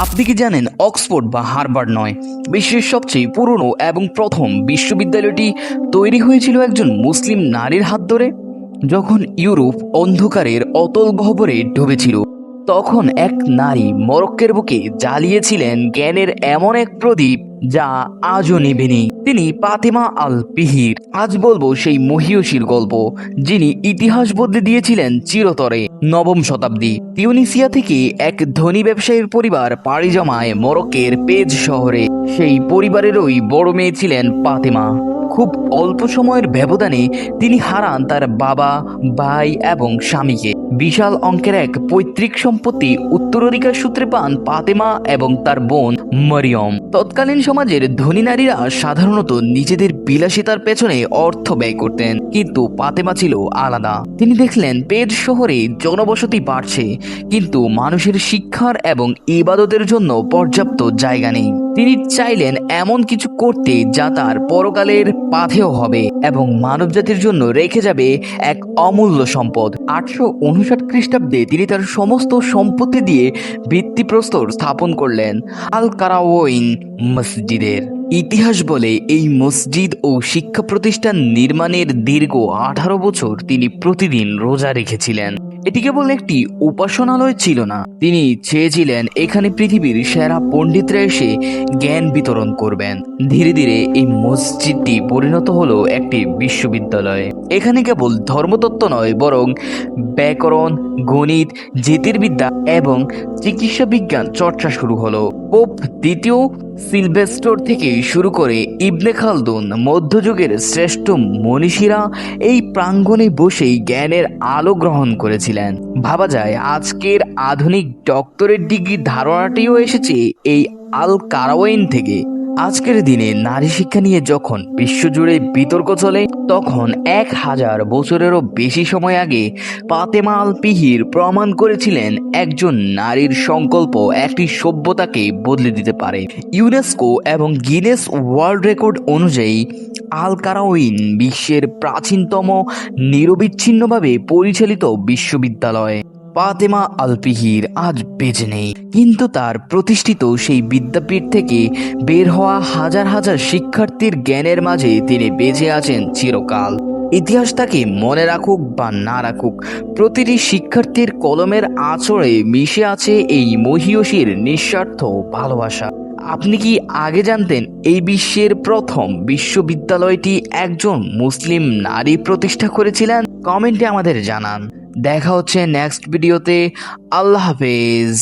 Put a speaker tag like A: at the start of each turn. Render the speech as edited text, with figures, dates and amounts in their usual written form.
A: আপনি কি জানেন অক্সফোর্ড বা হার্ভার্ড নয়, বিশ্বের সবচেয়ে পুরনো এবং প্রথম বিশ্ববিদ্যালয়টি তৈরি হয়েছিল একজন মুসলিম নারীর হাত ধরে? যখন ইউরোপ অন্ধকারের অতল গহ্বরে ডুবেছিল, তখন এক নারী মরক্কের বুকে জ্বালিয়েছিলেন জ্ঞানের এমন এক প্রদীপ যা আজও নিভেনি। তিনি ফাতেমা আল পিহির। আজ বলবো সেই মহিয়সীর গল্প, যিনি ইতিহাস বদলে দিয়েছিলেন চিরতরে। নবম শতাব্দী, তিউনিসিয়া থেকে এক ধনী ব্যবসায়ীর পরিবার পাড়ি জমায় মরক্কের পেজ শহরে। সেই পরিবারেরই বড় মেয়ে ছিলেন ফাতেমা। খুব অল্প সময়ের ব্যবধানে তিনি হারান তার বাবা, ভাই এবং স্বামীকে। বিশাল অঙ্কের এক পৈতৃক সম্পত্তি উত্তরাধিকার সূত্রে পান ফাতেমা এবং তার বোন মরিয়ম। তৎকালীন সমাজের ধনী নারীরা সাধারণত নিজেদের বিলাসিতার পেছনে অর্থ ব্যয় করতেন, কিন্তু ফাতেমা ছিল আলাদা। তিনি দেখলেন পেজ শহরে জনবসতি বাড়ছে, কিন্তু মানুষের শিক্ষার এবং ইবাদতের জন্য পর্যাপ্ত জায়গা নেই। তিনি চাইলেন এমন কিছু করতে যা তার পরকালের পাথেয় হবে এবং মানবজাতির জন্য রেখে যাবে এক অমূল্য সম্পদ। 859 খ্রিস্টাব্দে তিনি তার সমস্ত সম্পত্তি দিয়ে ভিত্তিপ্রস্তর স্থাপন করলেন আল কারাওয়িন মসজিদের। ইতিহাস বলে এই মসজিদ ও শিক্ষা প্রতিষ্ঠান নির্মাণের দীর্ঘ 18 বছর তিনি প্রতিদিন রোজা রেখেছিলেন। এটি কেবল একটি উপাসনালয় ছিল না, তিনি চেয়েছিলেন এখানে পৃথিবীর সেরা পণ্ডিতরা এসে জ্ঞান বিতরণ করবেন। ধীরে ধীরে এই মসজিদটি পরিণত হলো একটি বিশ্ববিদ্যালয়ে। এখানে কেবল ধর্মতত্ত্ব নয়, বরং ব্যাকরণ, গণিত, জ্যোতির্বিদ্যা এবং চিকিৎসা বিজ্ঞান চর্চা শুরু হলো। পোপ দ্বিতীয় সিলভেস্টর থেকে শুরু করে ইবনে খালদুন, মধ্যযুগের শ্রেষ্ঠ মনীষীরা এই প্রাঙ্গণে বসেই জ্ঞানের আলো গ্রহণ করেছিলেন। ভাবা যায় আজকের আধুনিক ডক্টরেট ডিগ্রি ধারণাটিও এসেছে এই আল কারাওয়াইন থেকে। আজকের দিনে নারী শিক্ষা নিয়ে যখন বিশ্বজুড়ে বিতর্ক চলে, তখন 1000 বছরেরও বেশি সময় আগে ফাতেমা আল পিহির প্রমাণ করেছিলেন একজন নারীর সংকল্প একটি সভ্যতাকে বদলে দিতে পারে। ইউনেস্কো এবং গিনেস ওয়ার্ল্ড রেকর্ড অনুযায়ী আল কারাওয়িন বিশ্বের প্রাচীনতম নিরবিচ্ছিন্নভাবে পরিচালিত বিশ্ববিদ্যালয়। ফাতেমা আল পিহির আজ বেঁচে নেই, কিন্তু তার প্রতিষ্ঠিত সেই বিদ্যাপীঠ থেকে বের হওয়া হাজার হাজার শিক্ষার্থীর জ্ঞানের মাঝে তিনি বেঁচে আছেন চিরকাল। ইতিহাস তাকে মনে রাখুক বা না রাখুক, প্রতিটি শিক্ষার্থীর কলমের আঁচড়ে মিশে আছে এই মহিয়সীর নিঃস্বার্থ ভালোবাসা। আপনি কি আগে জানতেন এই বিশ্বের প্রথম বিশ্ববিদ্যালয়টি একজন মুসলিম নারী প্রতিষ্ঠা করেছিলেন? কমেন্টে আমাদের জানান। দেখা হচ্ছে নেক্সট ভিডিওতে। আল্লাহ হাফেজ।